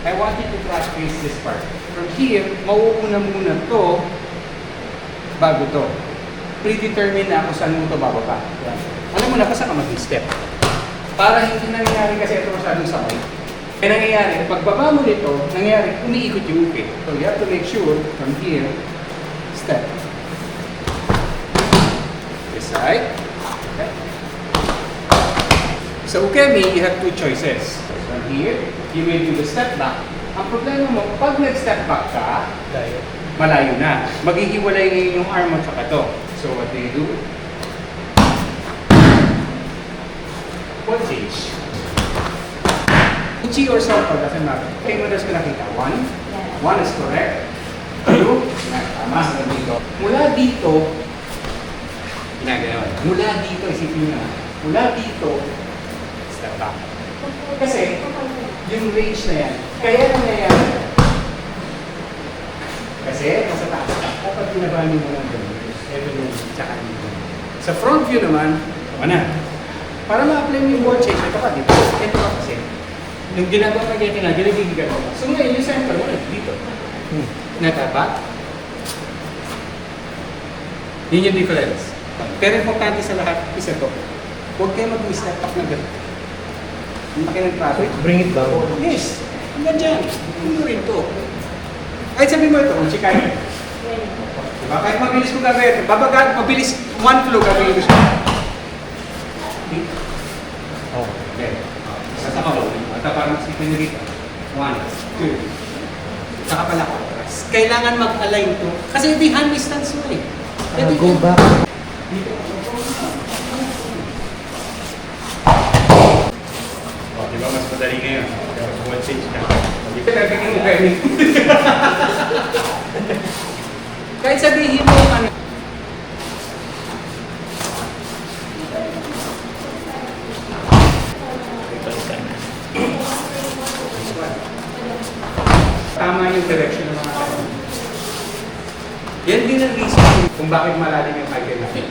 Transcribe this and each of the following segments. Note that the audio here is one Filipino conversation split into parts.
I want you to trace this part. From here, mauuna muna to bago to. Predetermine na kung saan mo ito bababa. Yan. Alam mo na, basta ka mag-step. Para hindi nangyayari kasi ito masyadong sabay. Kaya nangyayari, pagbaba mo nito, nangyayari, umiikot yung upi. So you have to make sure, from here, step. This side. Okay. Sa ukemi, you have two choices. From here, you may do the step back. Ang problema mo, pag nag-step back ka, malayo na. Maghihiwalay ngayon yung arm mo tsaka to. So what do you do? What change? Uchi or soto, doesn't matter. Okay, mo ko nakita. One is correct. Two, tama. Dito. Mula dito, ginagawa. Mula dito, isipin nyo. Mula dito, step back. Kasi, yung range na yan, kaya nangyayari. Kasi, nasa taas ka. Kapag pinabali mo ng ganun, ito yung tsaka dito. Sa front view naman, tama na. Para ma-apply mo yung ball change, ito ka dito. Ito ka kasi. Yung ginagawa na ganyan na, ginagigigano ka. So ngayon, yung center mo dito. Natapat. Yun yung difference. Pero importante sa lahat, isa to. Huwag kayo mag-step back na gano'n. Yung makinag-traffic. Bring it down. Yes. Hanggang dyan. Hindi rin to. Kahit sabihin mo ito, kung chikahin. Diba? Kahit mabilis ko gagawin. Babagaan, mabilis. One flow gagawin ko siya. Oh. Okay. Sasaka ko. At parang si Pinarita. 1, 2. Saka pala ko. Kailangan mag-align to. Kasi hindi hand distance mo eh. Go back. Dito. Oh, di ba mas madali ngayon? Pero one change ka. Dito gagawin mo kayo. Kahit sabihin mo ano. Tama yung direction ng mga tao. Yan din ang reason kung bakit malalim yung kagaya natin.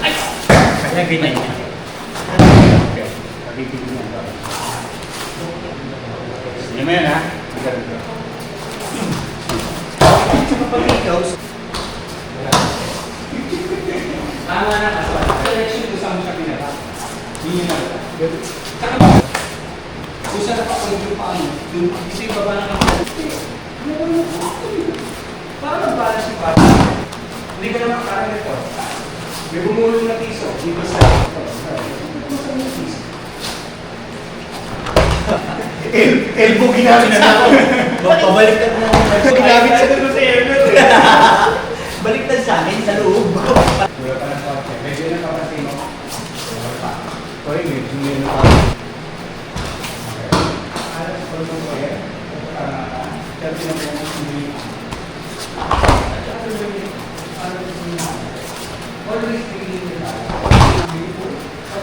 Ay! Kaya ganyan niya. Okay. Pagigilin yan. Sige mo yan ha. Magaling ka. Sa kapag ikaw, tama na kasi. Direction kung saan mo siya pinaka. Yun yung nalala. Saka ba? Kung saan napakulit yung paano, yung isip baba na kapag. Parang balance yung bata. Hindi ka naman parang ito. May bumulong na piso. Dito sa ito. Elbow ginamit sa ako. Pabaliktad mo. Ginamit sa doon sa elbow. Baliktad sa akin sa loob. Wala pa na sa akin. Medyo na kapatid mo. Wala pa. Sorry, medyo na pa. Alam sa pagod ko yan. Kaya pinapayang mo hindi. Always thinking the life.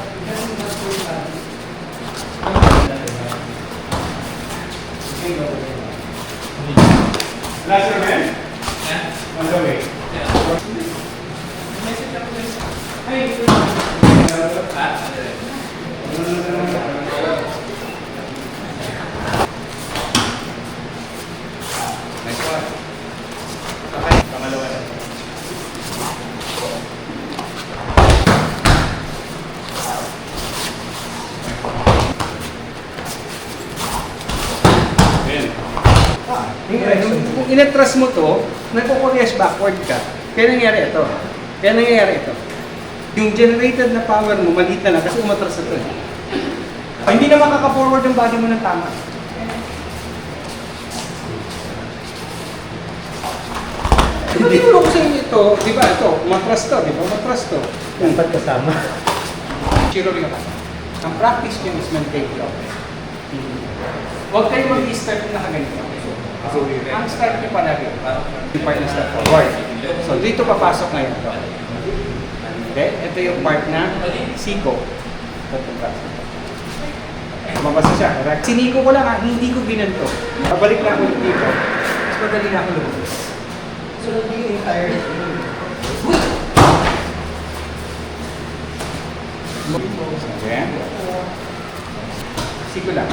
It doesn't have to be bad. Last year, man? Yeah. On the way. Nice one. Okay, pangalawa na. Kung inatras mo to, nagpo-progress backward ka. Kaya nangyari ito. Kaya nangyayari ito. Yung generated na power mo, maliit na lang kasi umatras na ito. Hindi na makaka-forward yung body mo ng tama. Diba tinuro ko sa inyo ito, di ba ito, umatras to, di ba? Umatras to. Dapat kasama. Zero ring ka. Ang practice nyo is maintain flow. Huwag kayo mag-start na nakaganito. Ang start nyo palagi, yung part na step forward. So dito papasok ngayon ito. Okay? Ito yung part na siko. Mabasa siya. Siniko ko lang ha, hindi ko binanto. Pabalik lang ulit dito. Mas madali na ako lumabas. So, hindi yung entire Okay. Siko lang.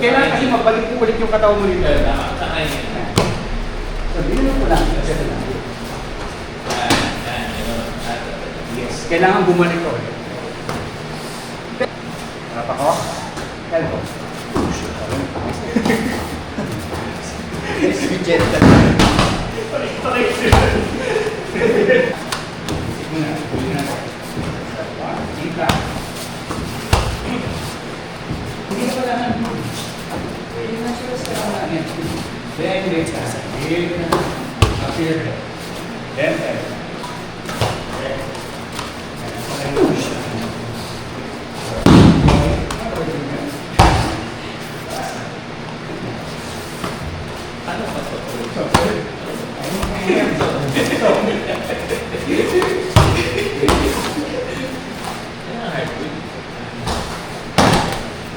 Kailangan kasi mabalik mo ulit yung katawan mo dito. So, binunod ko lang. Yes. Kailangan bumalik ko ulit. Harap ako. Elbow. Hindi ka pala nang hindi na siya sa kanya. Then, wait ka. Appear. Then,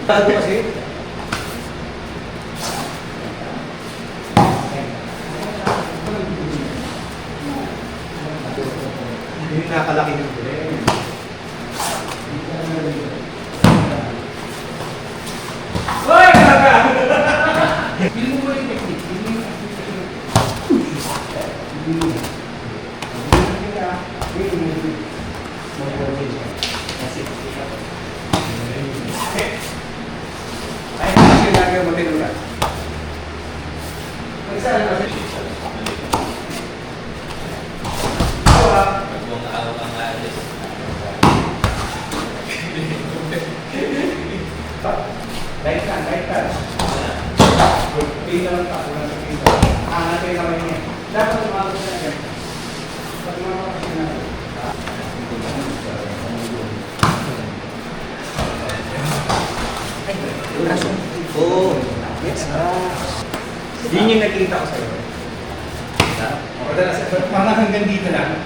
tago kasi. Hindi nakalaki ng bulan. Hoy! Kaka! Hindi mo yung technique. Hindi mo yung technique. Hindi mo. Ay, kasi nagawin mo tinulan. Mag-isaan kasi. Right hand. Pin naman pa, walang sa pin. Natin yung kamay niya. Dapat umabot na yan. Pag umabot na yan. Oo. Yes. Yun yung nakita ko sa'yo. Parang hanggang dito lang.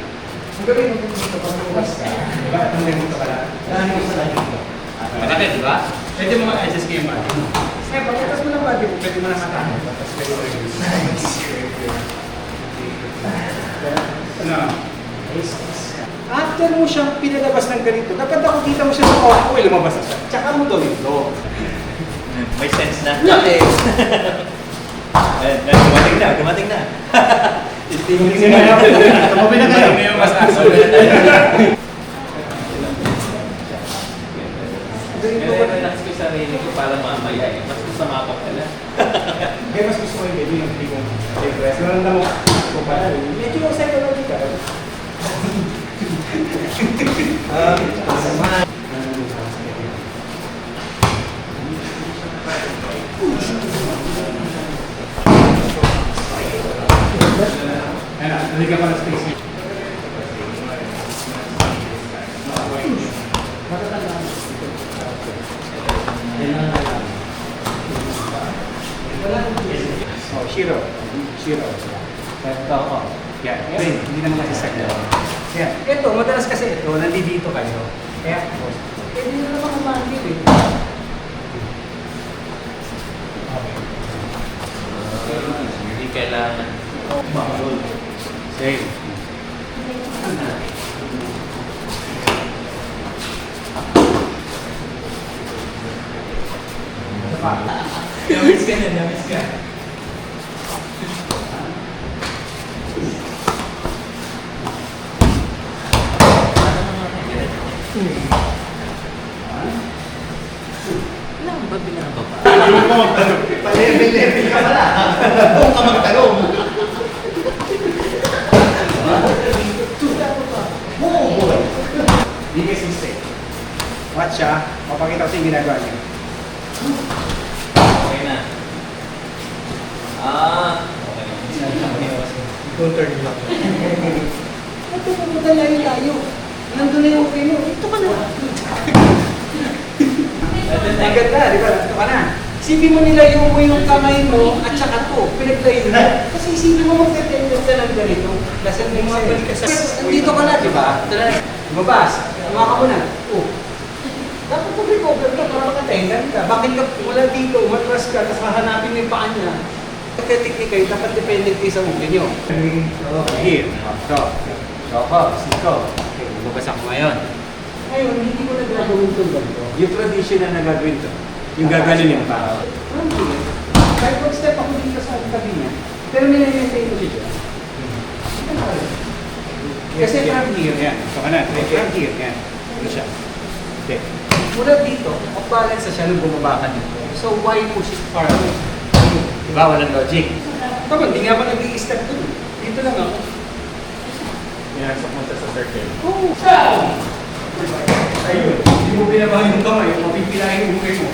Ang gawin mo dito pag lumas ka. Diba? Hanggang dito ka lang. Dahil mo sa dito. Malaki, di ba? Pwede mo ma-adjust kayo body mo. Eh, pagkatas mo ng body mo, pwede mo na matahan. Tapos pwede mo rin. Ano? After mo siyang pinalabas ng ganito, dapat ako kita mo siya sa kawak ko, lumabas na siya. Tsaka mo gawin to. May sense na. Laki! Dumating na. Tingnan na natin. Tumabi na kayo. Mas aso. Relax ko sa sarili ko para mamaya eh. Mas gusto mapap ka lang. Kaya mas gusto ko yung baby yung hindi kong express. Naramdaman ko pa. Medyo psychological. Naliga pa na space niya. Oh, Shiro. Ito, oh. Yan. Hindi naman kasi sagda. Yan. Ito, madalas kasi ito, nandito kayo. Kaya, hindi na naman kumandil eh. Hindi kailangan. Same. Namis ka. Wala ba binababa? Level ka pala. Kung ka magtanong. Biggest mistake. Watch siya. Mapakita ko sa yung ginagawa niya. Okay na. Okay. Don't turn me up. Ito, pumunta layo tayo. Nandun na yung okay mo. Ito ka na. Ang ganda, di ba? Ito ka na. Isipin mo nilayo mo yung kamay mo at saka to, pinaglayo mo. Kasi isipin mo magte-tendence ka ng ganito. Kasi may mga balik ka sa... Dito ka na, di ba? Lumabas. Lumakas ka muna. Oh. Dapat mag-recover ka para makatendan ka. Bakit ka wala dito, umatras ka, tapos hahanapin mo yung paa niya. Pagka-technique kayo, dapat dependent kayo sa ulo nyo. Here. So, siko. Okay, lumabas ako ngayon. itong ganito. Yung traditional na gagawin to. Yung gaganunin pa. From here, kahit pag-step ako dito sa tabi niya, pero nililimitay ko siya. Kasi from here, yan. Ito ka na. From here, yan. Ano siya? Okay. Mula dito, off-balance na siya nung bumaba ka dito. So, why push it far away? Diba? Walang logic. Tapos, hindi nga ako nag-i-step dun. Dito lang ako. Pinasok mo siya sa circle. Oh, down! Ayun. Hindi mo binabahan yung kamay, mapipilahin yung mukha mo.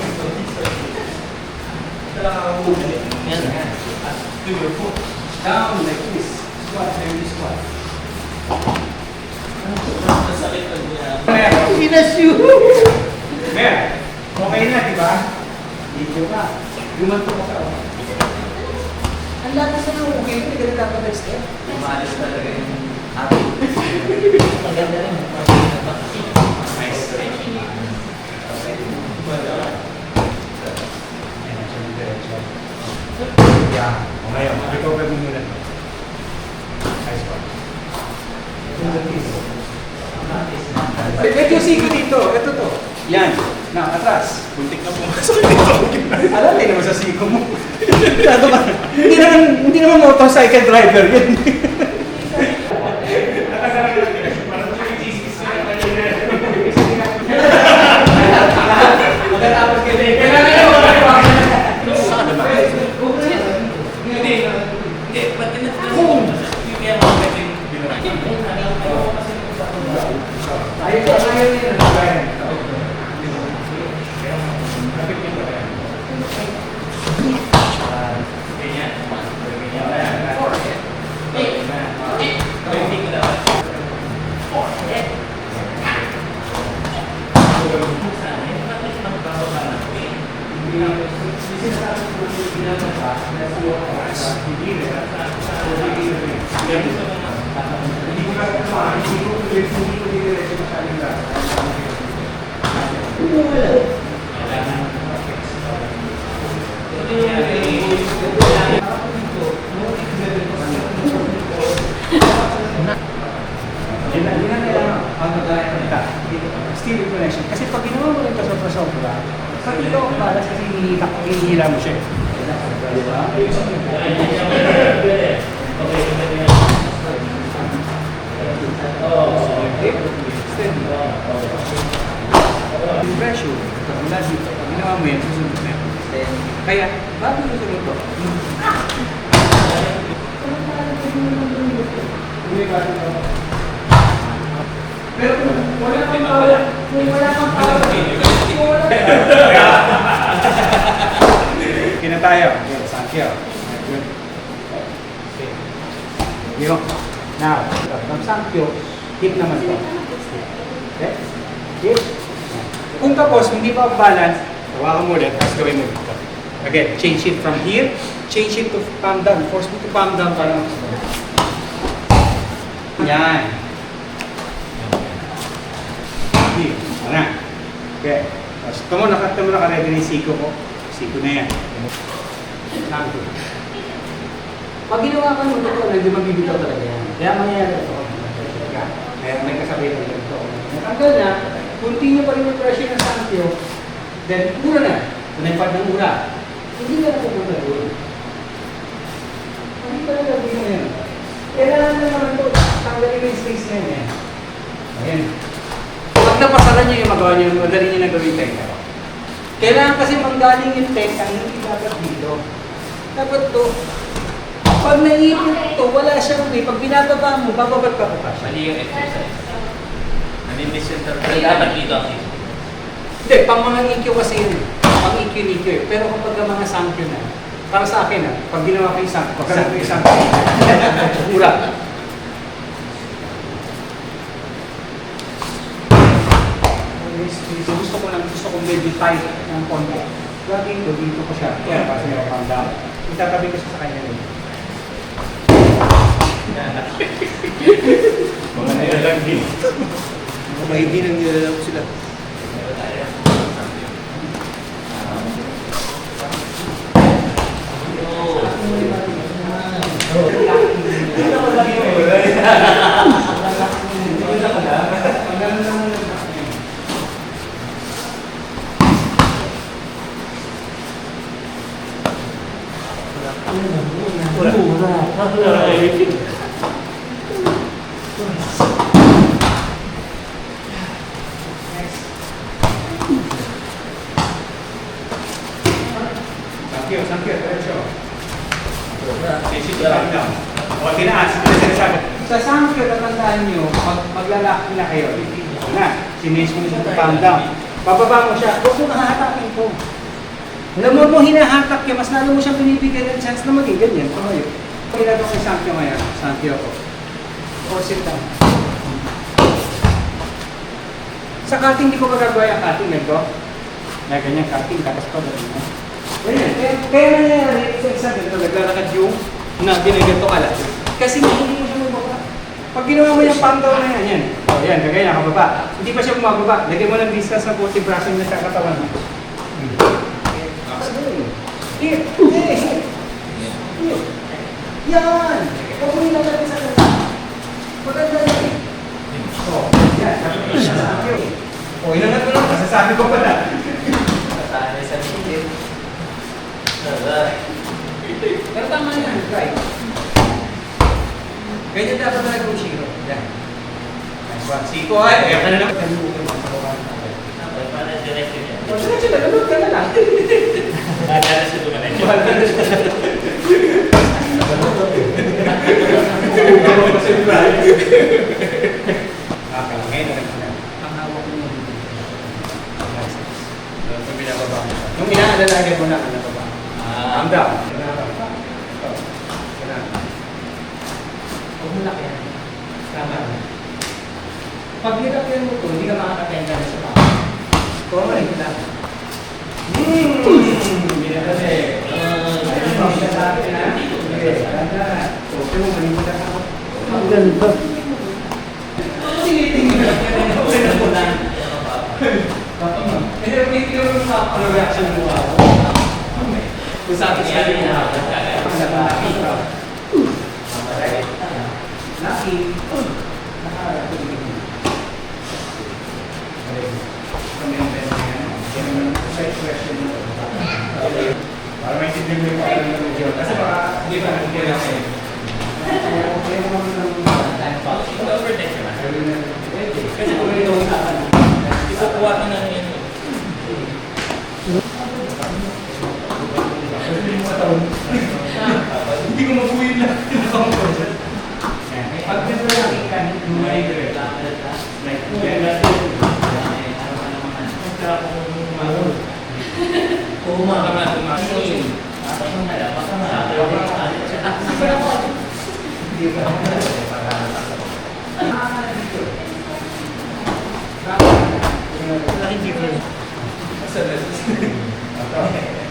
Down like this. Squat, heavy squat. Masakit pag Pinashoot! Mer, okay na, di ba? Dito ka. Gumanto ka ka. Ang lakas na ng okay, hindi ka na dapat nag-step. Umalis talaga yung habit. Maganda rin. Nice. Yeah. Ngayon, recover mo muna. Nice one. Medyo siko dito. Ito to. Yan. Na, atras. Buntik na pumasok dito. Alam din naman sa siko mo. Hindi naman motorcycle driver yun. Magkatapos ka din. Steering connection. Kasi pag ginawa mo rin ito sa sobra, pag ito ang balas kasi hinihila mo siya. Diba? Yung pressure, mula dito, pag ginawa mo yan, susunod na yan. Kaya, bago mo susunod to, pero kung wala kang power, Kina tayo. Yes, thank you. Good. Yun. Now, from Sankyo, hip naman to. Okay? Hip. Kung tapos, hindi pa balance, hawakan mo ulit, tapos gawin mo dito. Again, change it from here, change it to palm down. Force mo to palm down para yan. Here. Ano? Okay. Tapos, ito mo, naka-ready na yung siko ko. Siko na yan. Sankyo. Pag ginawa ka nung totoo, hindi mabibitaw talaga yan. Kaya mangyayari ito. Kaya may kasabihin ng ganito. Natanggal na, continue pa rin yung pressure ng Sankyo, then ura na. Tunay-pad ng ura. Hindi ka na pupunta doon. Hindi talaga gawin mo yan. Kailangan na naman ito, tanggalin mo yung space na yan. Ayan. Pag napasalan nyo yung magawa nyo, madali nyo na gawin tayo. Kailangan kasi manggaling yung tank, ang hindi dapat dito. Dapat to. Pag naipit to, wala siyang way. Pag binababa mo, bababat pa pa siya. Mali yung exercise. Nami-misinterpret. Dapat dito ang issue. Hindi, pang mga EQ kasi yun. Pang EQ eh. Pero kapag mga Sankyo na, para sa akin pag ginawa ko yung Sankyo, pag ginawa ko yung Sankyo, ura. Gusto ko medyo tight ng konti. Lagi dito ko siya. Kaya kasi yung pang down. Itatabi ko siya sa kanya rin. Mga nilalang din. Mga hindi nang nilalang sila. Sankyo, diretso. Basic lang lang. O, tinaas. Ito yung sinasabi. Sa sankyo, tatandaan nyo, maglalaki na kayo. Ito na, sinis mo siya, palm down. Bababa mo siya, huwag mo kahahatakin ito. Alam mo hinahatak niya, mas lalo mo siyang binibigyan ng chance na maging ganyan. Tumayo. Pag ginagawa ko yung sankyo ngayon, sankyo ko. Or sit down. Sa cutting, hindi ko magagawa yung cutting. Ganito. Kaya ganyan cutting, tapos pa ganyan. Ganyan. Kaya nangyayari, sa isa ganito, naglalakad yung na ginaganto ka lang. Kasi hindi mo siya mababa. Pag ginawa mo yung palm down na yan, yan. O yan, ganyan, nakababa. Hindi pa siya bumababa. Lagyan mo ng distance ng 40 braso yung nasa katawan mo. Here. Here. Yan! Huwag mo nilagay sa kanya. Maganda yan. O, yan. O, inangat mo lang. Masasabi ko pala. Nasanay sa pilit. Pero tama yan. Try. Ganyan dapat na nag-Ushiro. Yan. Nice one. Siko ay. Kaya ka na lang. Para diretso niya. O, diretso na. Lulog ka na lang. Para sa dumanan niya. Ang hawak mo yung yung inaalalagan mo na ano ba ba? Calm down. Huwag mo lakyan. Tama. Pag nilakyan mo ito, hindi ka makakatenda na sa tao. Kung ano rin lang. Hindi na kasi. Ayun, hindi na sabi na. Okay, ganda na. Okay mo, malimit ka ako. Ang ganda. Tinitingin na yan. Okay na po lang. Hindi, hindi yung ano reaction mo ako. Kung sabi siya rin na ako. Lucky. Nakaharap ko dito. Kami ang best niya. Yan naman ang side question mo. Para may tindig mo yung paano ng video. Kasi baka hindi ba nang kailangan kayo. Kaya naman ng Overtake ka na. kasi kung may itong usapan. Ikukuha ka na yun. Hindi ko mabuhin lang. Pag dito lang ikan, lumay dire. Like,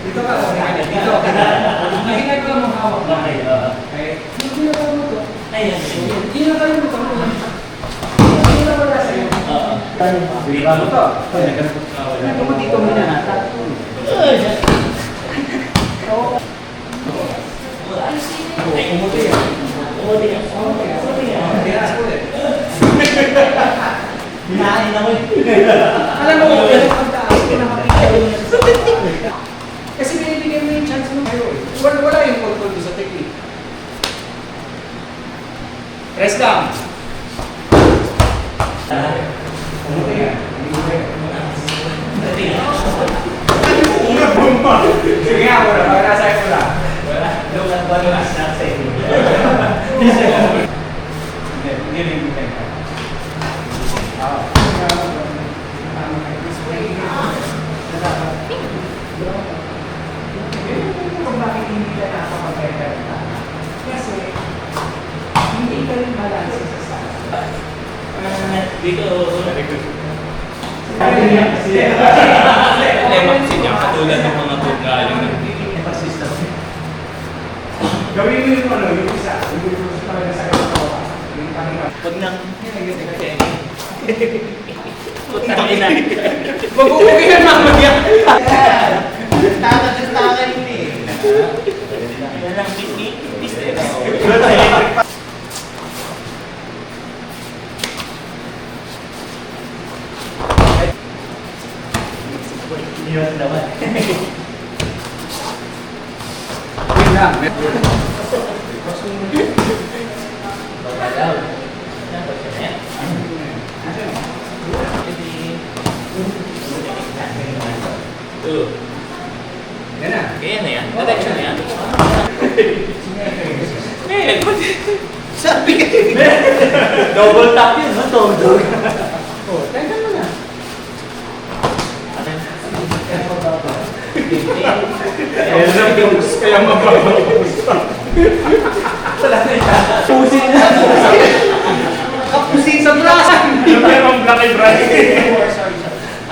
dito ka, dito. Ang ginagawa mo hawak na. Okay? Yung ginagawa mo to, ginagawa mo to, hindi na wala sa'yo. Ginagawa mo to. Ginagawa mo dito muna nata. Umuti yan. Tiraas ko din. Hinahin ako eh. Alam mo, pagtaas, pinakapita yung sa technique. Kasi binibigyan mo yung chance mo kayo eh. Wala yung control sa technique. Press down. Umuti yan. Una bomba. Sige nga, wala. Baka nasa ko lang. Wala. Lulang ba yung snack sa inyo? Hindi rin yung technique. Kung bakit hindi ka nakakapag-better na? Kasi hindi ka rin balance sa style. Dito, Sabi niya kasi. lemaksin niya katulad ng mga galing ng Gawin mo yung ano, yung isa. Yung talaga sa katawan. Yung kanina. pag nang Mag-uuwi na mamaya. Taga-taga yun eh. yan lang business. Yun naman. Yun lang. Yan na. Kaya na yan. Direction na yan. Sabi ka Double tap yun, no? Todo. Oh, tenkan mo na. Kaya mababawas pa. Pusin na. kapusin sa brasan. Yung merong black and bright.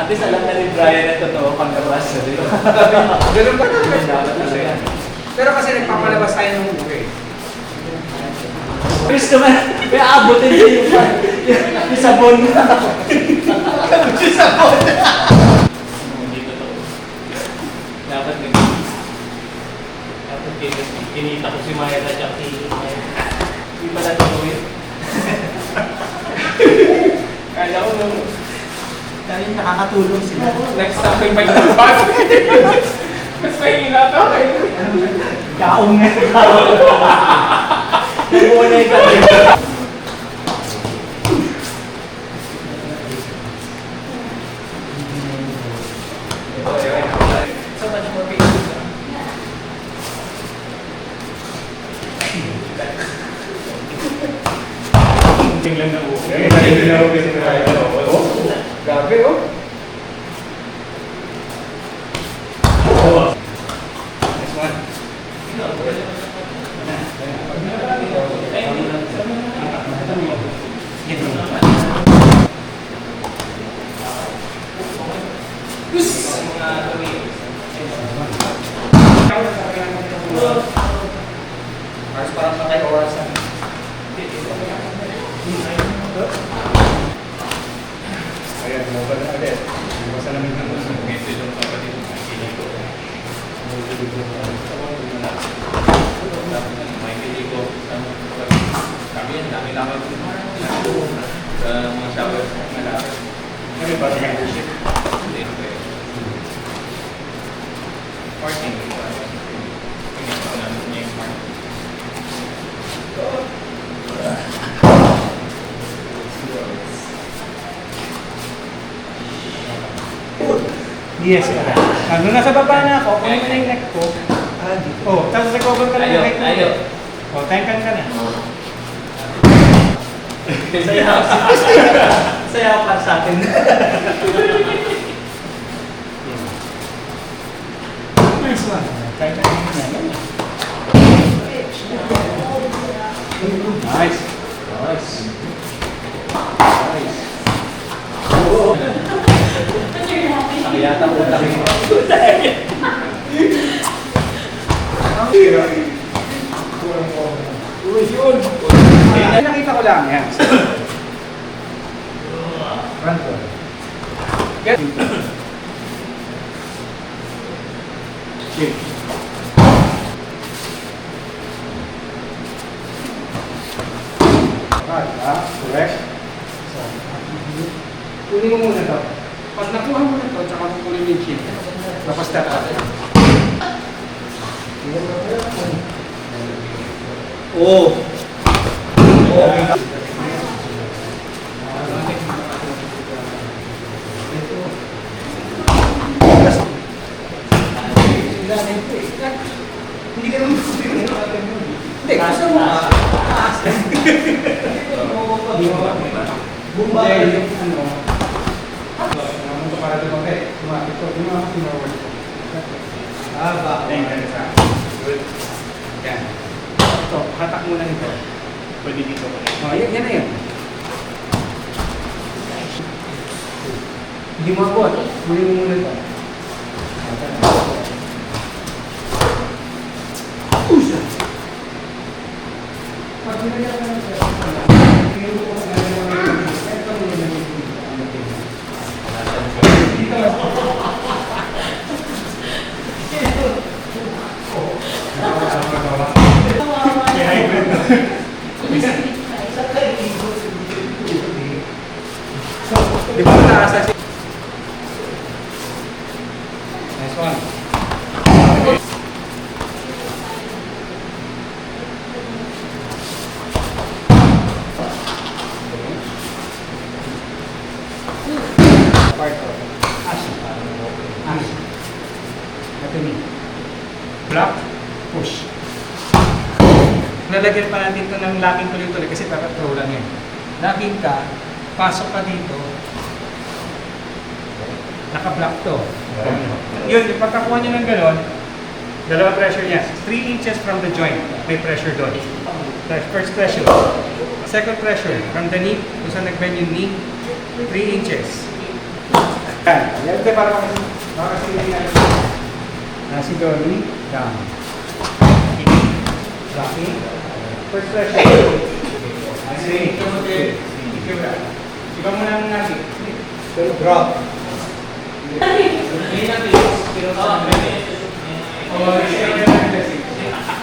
At least alam na rin Brian na totoo pang nabras na dito. Ganun ba talaga siya? Dapat na siya. Pero kasi nagpapalabas tayo ng okay. Chris naman, may aabotin niya yung sabon. Kapusin sa brasan. Hindi totoo. Dapat kinita ko si Maya na siya. Hindi pala totoo yun. Kala ko nung Dahil nakakatulong sila. next time may may nabas. Mas mahina to. Kaong nga. Nabuha na yung galing. So much more patience. Tingnan na okay. Tingnan na okay si Brian. Grabe oh. Next one. Halos parang patay orasan. Ayan, mobile na ulit. Iwasan namin ng gusto. Ito yung kapatid ng Kinigo. May Kinigo. Kami yan, dami lang ako. Sa mga shower. Ano ba yung membership? Hindi ko eh. Parking. Hindi ko alam niya yung parking. Yes, nung nasa baba na ako, kung ano yung neck ko, oh, tapos recover ka lang yung neck mo. Ayaw. Oh, tenkan ka na. Sayaw. Sayaw para sa akin. Nice one. Tenkan ka na. Nice. Nice. Nice. Ang yata po lang. Ay, nakita ko lang yan. Run ko. Get. Shift. Correct. So, kunin mo muna to. Pag nakuha mo na to, tsaka mo kunin yung shift. Tapos step up. Oo. Hindi ka naman hindi, gusto mo. Bumba. Hindi, yung ano. Ano para lumapit? Lumapit ko. Yung mga forward ko. Ba. Tenkan ka. Good. Yan. Ito, hatak muna nito. Pwede dito. Oh, yan na yun. Hindi mo abot. Kunin mo muna ito. Pusa! Pag nilagyan ka ng tingin mo kung ano yung ito mo yung dito lang. Di ba mataas na siya? Nice one. Part of Ash. lalagyan pa natin ito ng locking tuloy-tuloy kasi throw lang yan. Locking ka, pasok ka dito, naka-block to. Yun, yung pagkakuha nyo ng gano'n, dalawa pressure niya. 3 inches from the joint, may pressure doon. First pressure. Second pressure, from the knee, kung saan nag-bend yung knee, 3 inches. Yan. Yan ito para makasili yan. Nasi Dolly, down. Locking. First pressure. Nasi. Iba mo lang natin. Drop.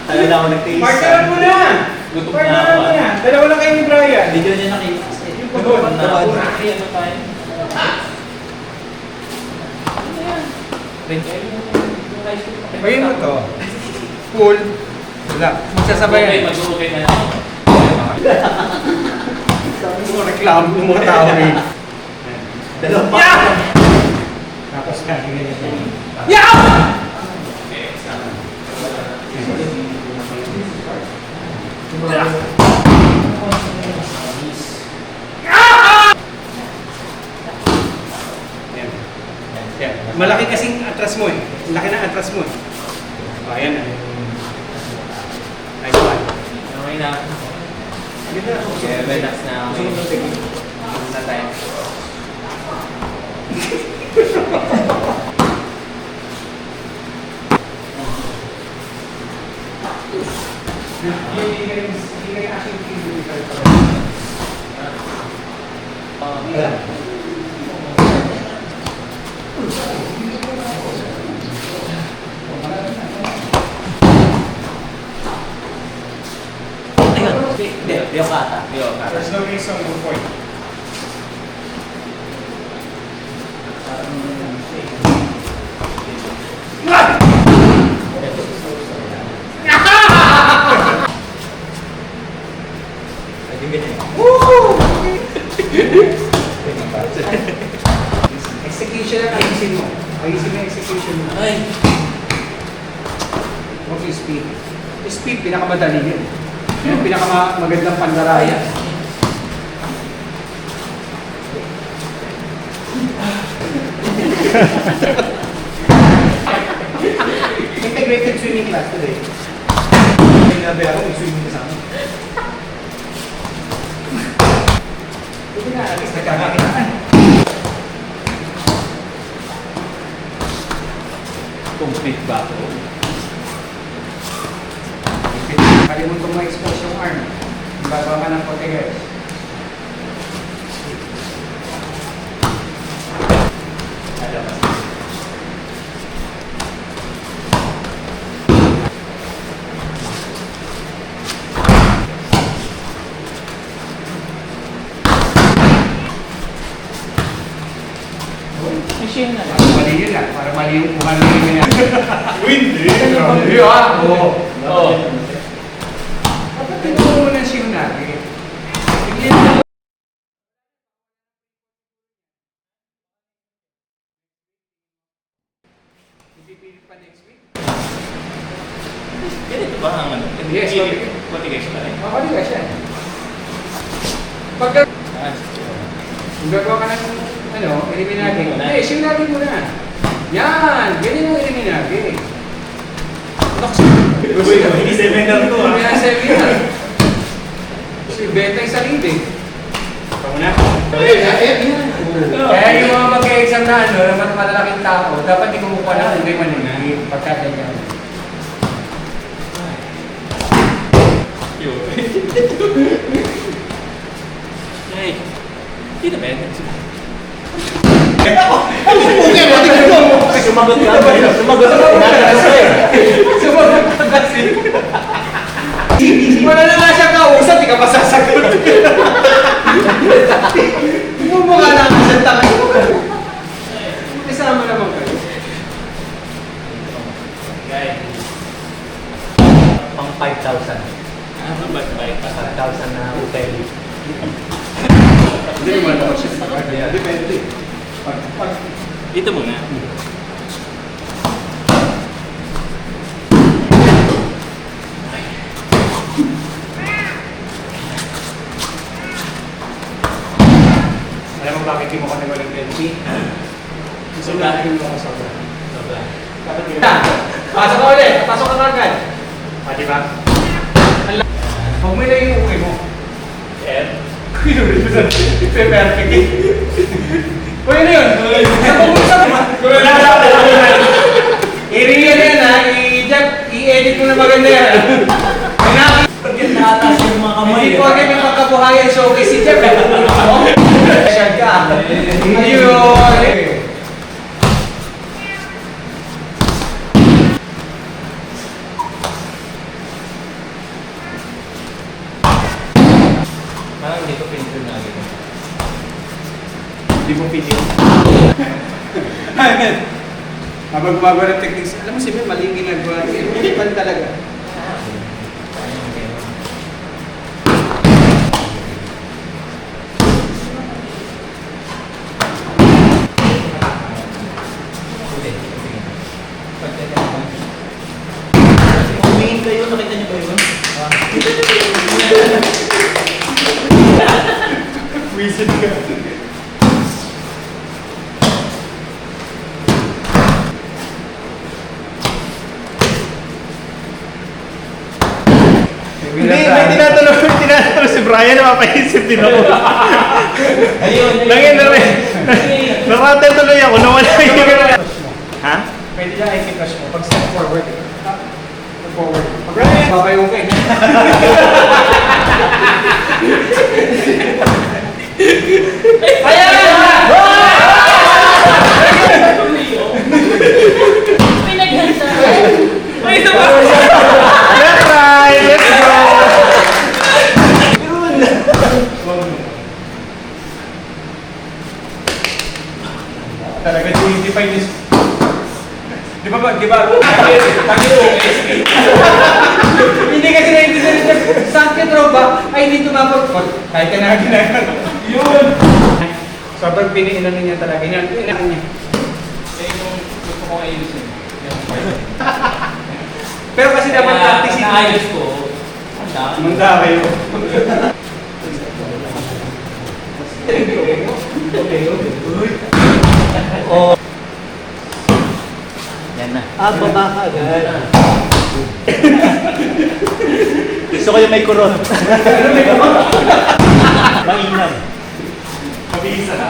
Ano na ako nag-taste? Partneran mo na! Gutom na Partneran ako. mo na! Dalawa lang kayo ni Brian. Hindi niya nakita kasi. Yung pagod. Ano tayo? Pagin mo to. Pull. Wala. Magsasabayan. Mag-okay na lang. Sabi mo, reklamo ng mga tao eh. Dalawang pa. Yeah! Tapos ka, ganyan. Yeah! Yan. Yan. Malaki kasing atras mo eh. Laki ng atras mo eh. O, ayan na. Nice one. Okay na. Okay, relax na. Okay. Na tayo. Hindi kayo actually physical. Ayun. Hindi, yung kata. There's no reason to point. Pwede ganyan. Execution lang ayusin mo. Ayusin mo yung execution mo. Ay! Huwag yung speed. Yung speed, pinakamadali yun. Yung pinakamagandang pandaraya. Integrated swimming class today. May nabi ako, may swimming kasama. Hindi na, at least nagkakakitaan. Complete ba ako? Kalimutan mo expose yung arm. Gagawa ka ng kote guys. Machine na lang. Mali yun ah, para mali yung kuha ng mga yan. Hindi. Hindi ah, oo. Oo. Dapat tinuro mo ng shield natin. Hindi yan. Ipipilit pa next week? Ganito ba ang ano? Yes, Motivation pa rin. Makali ka siya. Pagka Ah, kung gagawa ka ng eliminati. Hindi mo na. Hindi, shield natin mo na. Yan! Ganyan ang eliminati. Hindi seminar to ah. Kaya seminar. Si Betay sa lead eh. Ikaw na. Kaya yung mga mag-exam na na malalaking tao, dapat di kumukuha na kung may manunangin. Pagkaganyan. yun. Ay, hindi na ba yan? Sumagot ka ba? Sumagot ka. Tinatanong ka eh. Sumagot ka kasi. Wala na nga siya kausap, di ka pa sasagot. Bumukha na nga siya takay. Isama naman kayo. Guys, Pang 5,000. ano ba tayo? 5,000 na hotel. Hindi naman ako siya sa kanya. Depende. Pag Dito muna. bakit di mo ka nagwalang penalty? Gusto mo Sobra. natin mo ako sobra. Sobra. Pasok ka ulit! Pasok ka kagad! Di ba? Huwag mo na yung uwi mo. And, Perfect. Uy, ano yun? Sa I-real yan ha, i-edit mo na maganda yan. Nakataas yung mga kamay. Hindi po agad yung pagkabuhayan showcase si Jeff. Shag ka. Ayun. parang hindi ko pinito na agad. Hindi mo video. Habang gumagawa ng techniques, alam mo si Ben, mali yung ginagawa. Hindi pa talaga. Umingin kayo, nakita niyo ba yun? Wizard ka. Hindi, may tinatanong si Brian, napapaisip din ako. Ayun. Langin na rin. Nakata tuloy ako, nawala yung... Ha? Pwede na i-crush mo. Pag step forward. Step forward. Papayong ka eh. Let's try! Let's go! Talaga 25 is... Di ba? Hindi kasi naintindihan niya. Saan ka ba? Ay, hindi tumapag. Kahit ka na ginagawa. Yun! Sobrang piniinan niya talaga. Inahan niya. Eh, yung gusto kong ayusin. Pero kasi dapat practice ito. Naayos ko. Ang dami. Manda kayo. Oh. Yan na. Baba ka agad. Gusto ko yung may kurot. Mainam. Mabisa na.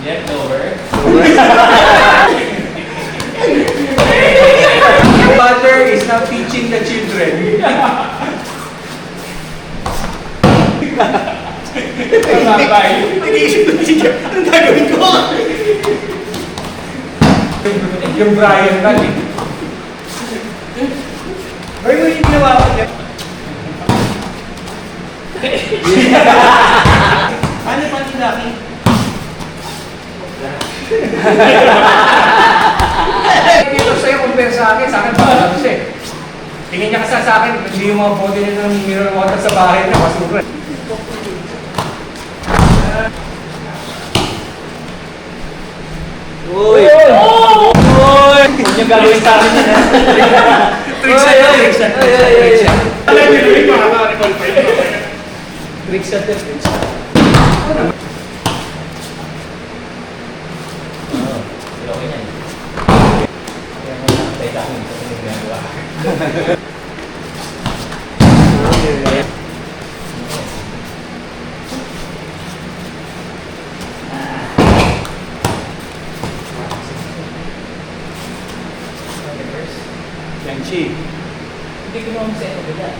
Yet lower. The father is now teaching the children. Nag-iisip ko si Jeff, anong gagawin ko? Yung Brian na eh. Ay, mo yung ginawa ko niya. Ano yung pantilaki? Dito sa'yo, compare sa akin bahala siya eh. Tingin niya kasi sa akin, hindi yung mga bottle niya ng mineral water sa bahay na basura. Uy! Uy! Huwag niyo gagawin sa akin yan. Tricks na yun, tricks na. Tricks na. Alam niyo namin makaka-recall pa yun. Tricks na, tricks na. Okay yan. Kaya mo lang, tayo sa akin. Ito yung ginagawa. Yanchi. Hindi ko naman sa'yo ba yan?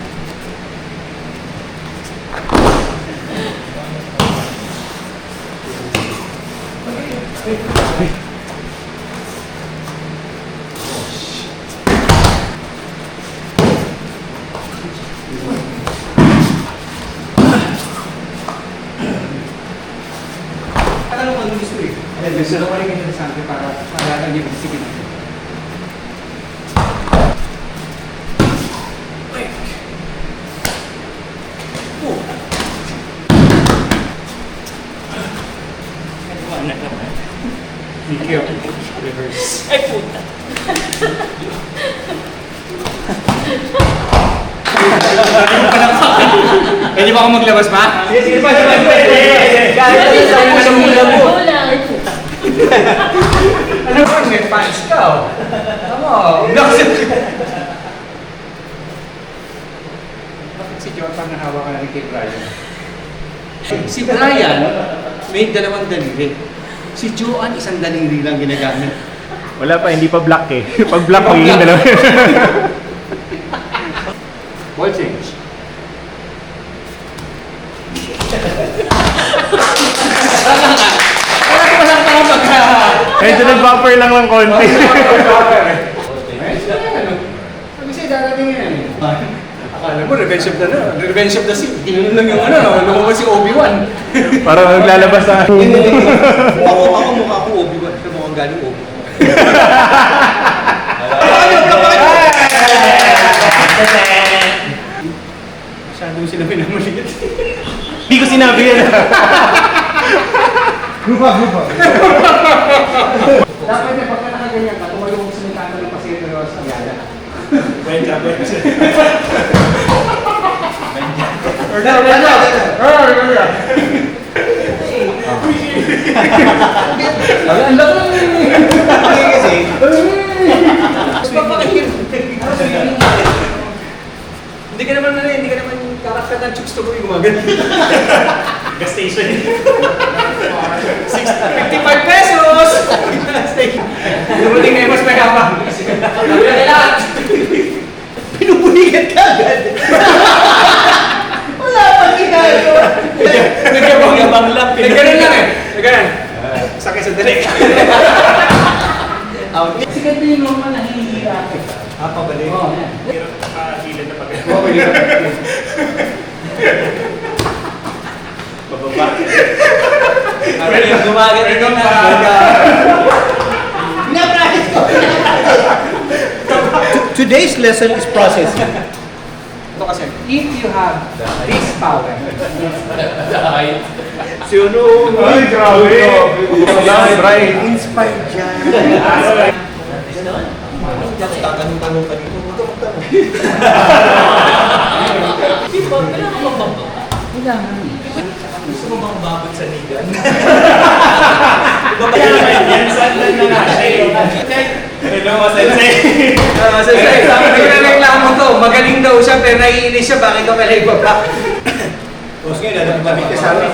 Alam ko ano gusto eh. Gusto ko rin interesante para hindi magsigil. Mikyo. Reverse. Ay, puta! Pwede ba ako maglabas pa? Sige pa. Kahit ano sa mula mo. Ano ba? May fans ka oh. Tama. Bakit si John pang nahawa ka na rin kay Brian? Si Brian, may dalawang daliri. Si Joanne, isang daliri lang ginagamit. Wala pa, hindi pa black eh. Pag black, magiging dalawa. Ball change. Walang tama magka... Medyo nag-buffer lang ng konti. Sabi siya, darating yan. Akala mo, Revenge of the Revenge of the Sith. Tingnan lang yung lumabas si Obi-Wan. Parang naglalabas na. Ako mukha ko Obi-Wan. Ito mukhang galing Obi-Wan. Masyadong sila minamaliit. Hindi ko sinabi yan. Grupa. Dapat na pagka nakaganyan ka, tumayo mo sa mekano ng pasero sa yala. Pwede. Or no. Ang laki! Kasi, Hindi ka naman karakter ng chicks to go yung gumagano. Gas station. 55 pesos! Lumuling na yung mas mayabang. pinupuligat ka agad. Wala pang ginagawa. Nagyabang lang. Nagganon lang eh. Nagganon. Sakit sa direk. Kasi ganito yung normal na hihira. Pabalik. Oo. Hirap nakahilad na pag Oo, pwede. bababa. Aray, yung gumagano na. Na-practice ko. Today's lesson is process. Ito kasi, if you have this power, Sino? Ay, grabe. Right. Inspired dyan. Tatanong-tanong ka dito. Huwag ka magtanong. Gusto mo bang babot sa nigan? Yan, saan lang na natin? Hello, Sensei. Sensei, sabi ko na reklamo to, magaling daw siya pero naiinis siya, bakit ka pala ibaba? Tapos ngayon, nalalamig ka sa amin.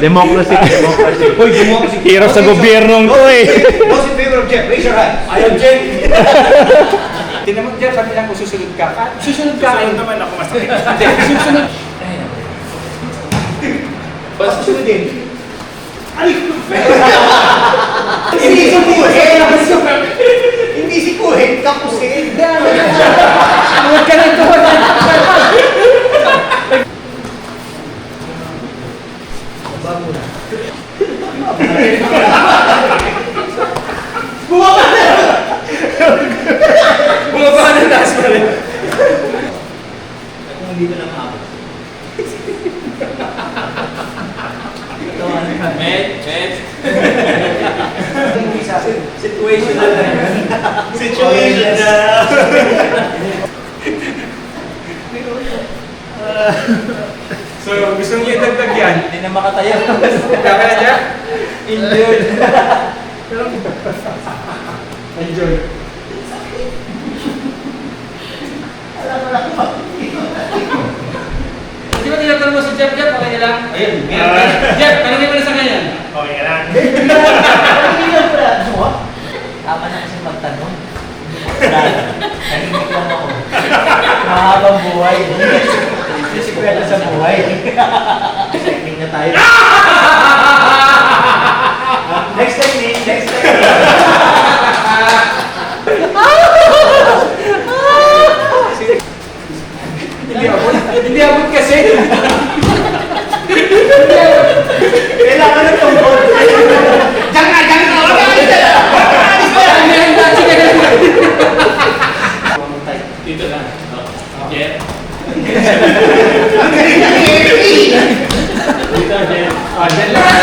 Democracy. Hoy, democracy. Hirap sa gobyernong to eh. Those in favor of Jeff, raise your hand. I object. Tinan mo dyan, sabi lang kung susunod ka. Susunod ka. Saan naman ako masakit? Hindi, susunod. Susunod din. Hindi si Kuhin. Hindi si Kuhin, kapusin. Huwag ka na ito. Bago na. Bumaba na taas pa rin. Kung hindi ko na maabot. Situation na. Situation na. So, gusto niyo idagdag yan? Hindi na makatayo. Kaya na dyan? Injured. Enjoy. Di ba tinatanong mo si Jeff? Jeff, okay na lang? Ayun. Jeff, tanongin mo na sa kanya. Okay ka lang. Tama na kasi magtanong. Nanginig lang ako. Mahabang buhay. Sikwela sa buhay. Technique na tayo. Next technique, next technique. Hindi abot kasi. Kailangan ng tungkol. Diyan ka! Wag ka! Dito lang. Jeff. Dito, Jeff. Diyan lang.